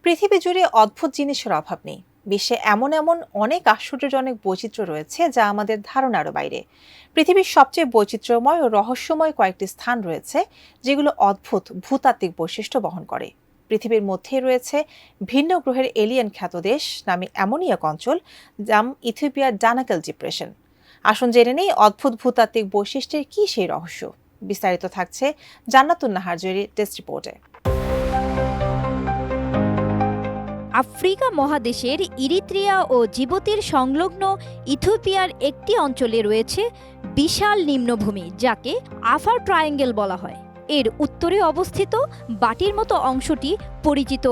পৃথিবী জুড়ে অদ্ভুত জিনিসের অভাব নেই। বিশ্বে এমন এমন অনেক আশ্চর্যজনক বৈচিত্র্য রয়েছে যা আমাদের ধারণারও বাইরে। পৃথিবীর সবচেয়ে বৈচিত্র্যময় ও রহস্যময় কয়েকটি স্থান রয়েছে যেগুলো অদ্ভুত ভূতাত্ত্বিক বৈশিষ্ট্য বহন করে। পৃথিবীর মধ্যেই রয়েছে ভিন্ন গ্রহের এলিয়েন খ্যাত দেশ নামে এমনই এক অঞ্চল, যাম ইথিওপিয়ার ডানাকেল ডিপ্রেশন। আসুন জেনে নেই অদ্ভুত ভূতাত্ত্বিক বৈশিষ্ট্যের কি সেই রহস্য। বিস্তারিত থাকছে জান্নাতুন নাহার জুরির টেস্ট রিপোর্টে। আফ্রিকা মহাদেশের ইরিত্রিয়া ও জিবুতির সংলগ্ন ইথিওপিয়ার একটি অঞ্চলে রয়েছে বিশাল নিম্নভূমি, যাকে আফার ট্রায়াঙ্গেল বলা হয়। এর উত্তরে অবস্থিত বাটির মতো অংশটি পরিচিত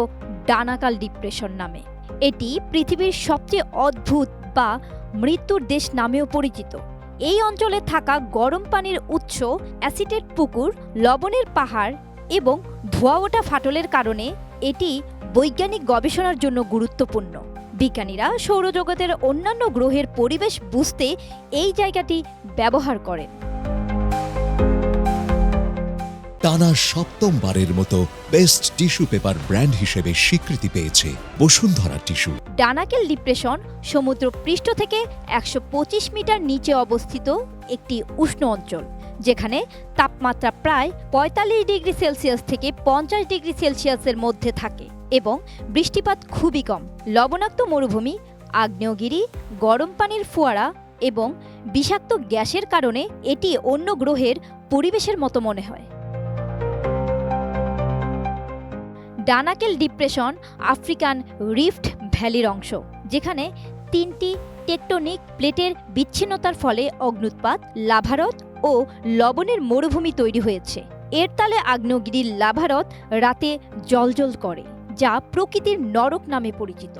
ডানাকাল ডিপ্রেশন নামে। এটি পৃথিবীর সবচেয়ে অদ্ভুত বা মৃত্যুর দেশ নামেও পরিচিত। এই অঞ্চলে থাকা গরম পানির উৎস, অ্যাসিডের পুকুর, লবণের পাহাড় এবং ধোঁয়া ওঠা ফাটলের কারণে এটি বৈজ্ঞানিক গবেষণার জন্য গুরুত্বপূর্ণ। বিজ্ঞানীরা সৌরজগতের অন্যান্য গ্রহের পরিবেশ বুঝতে এই জায়গাটি ব্যবহার করেন। টানা সপ্তমবারের মতো বেস্ট টিস্যু পেপার ব্র্যান্ড হিসেবে স্বীকৃতি পেয়েছে বসুন্ধরা টিস্যু। ডানাকেল ডিপ্রেশন সমুদ্র পৃষ্ঠ থেকে ১২৫ মিটার নিচে অবস্থিত একটি উষ্ণ অঞ্চল, যেখানে তাপমাত্রা প্রায় ৪৫ ডিগ্রি সেলসিয়াস থেকে ৫০ ডিগ্রি সেলসিয়াসের মধ্যে থাকে এবং বৃষ্টিপাত খুবই কম। লবণাক্ত মরুভূমি, আগ্নেয়গিরি, গরম পানির ফোয়ারা এবং বিষাক্ত গ্যাসের কারণে এটি অন্য গ্রহের পরিবেশের মতো মনে হয়। ডানাকেল ডিপ্রেশন আফ্রিকান রিফট ভ্যালির অংশ, যেখানে ৩টি টেকটনিক প্লেটের বিচ্ছিন্নতার ফলে অগ্ন্যুৎপাত, লাভারত ও লবণের মরুভূমি তৈরি হয়েছে। এর তালে আগ্নেয়গিরির লাভারত রাতে জ্বলজ্বল করে, যা প্রকৃতির নরক নামে পরিচিত।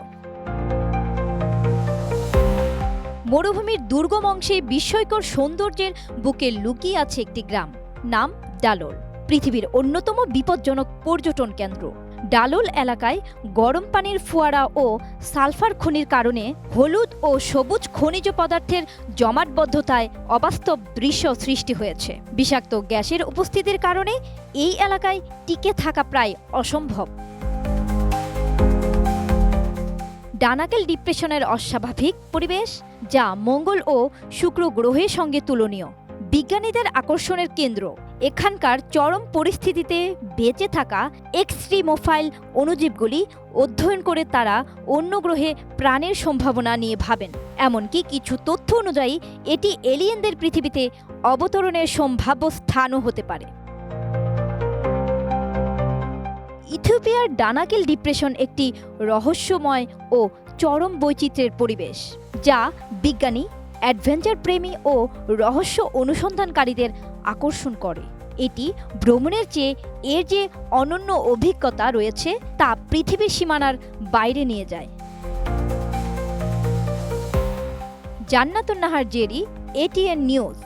মরুভূমির দুর্গম অংশে বিস্ময়কর সৌন্দর্যের বুকে লুকিয়ে আছে একটি গ্রাম, নাম ডালোল, পৃথিবীর অন্যতম বিপজ্জনক পর্যটন কেন্দ্র। ডালোল এলাকায় গরম পানির ফোয়ারা ও সালফার খনির কারণে হলুদ ও সবুজ খনিজ পদার্থের জমাটবদ্ধতায় অবাস্তব দৃশ্য সৃষ্টি হয়েছে। বিষাক্ত গ্যাসের উপস্থিতির কারণে এই এলাকায় টিকে থাকা প্রায় অসম্ভব। ডানাকেল ডিপ্রেশনের অস্বাভাবিক পরিবেশ, যা মঙ্গল ও শুক্র গ্রহের সঙ্গে তুলনীয়, বিজ্ঞানীদের আকর্ষণের কেন্দ্র। এখানকার চরম পরিস্থিতিতে বেঁচে থাকা এক্সট্রিমোফাইল অণুজীবগুলি অধ্যয়ন করে তারা অন্য গ্রহে প্রাণের সম্ভাবনা নিয়ে ভাবেন। এমনকি কিছু তথ্য অনুযায়ী এটি এলিয়েনদের পৃথিবীতে অবতরণের সম্ভাব্য স্থানও হতে পারে। ইথিওপিয়ার ডানাকেল ডিপ্রেশন একটি রহস্যময় ও চরম বৈচিত্র্যের পরিবেশ, যা বিজ্ঞানী, অ্যাডভেঞ্চার প্রেমী ও রহস্য অনুসন্ধানকারীদের আকর্ষণ করে। এটি ভ্রমণের চেয়ে এর যে অনন্য অভিজ্ঞতা রয়েছে তা পৃথিবীর সীমানার বাইরে নিয়ে যায়। জান্নাতুন নাহার জেরি, ATN নিউজ।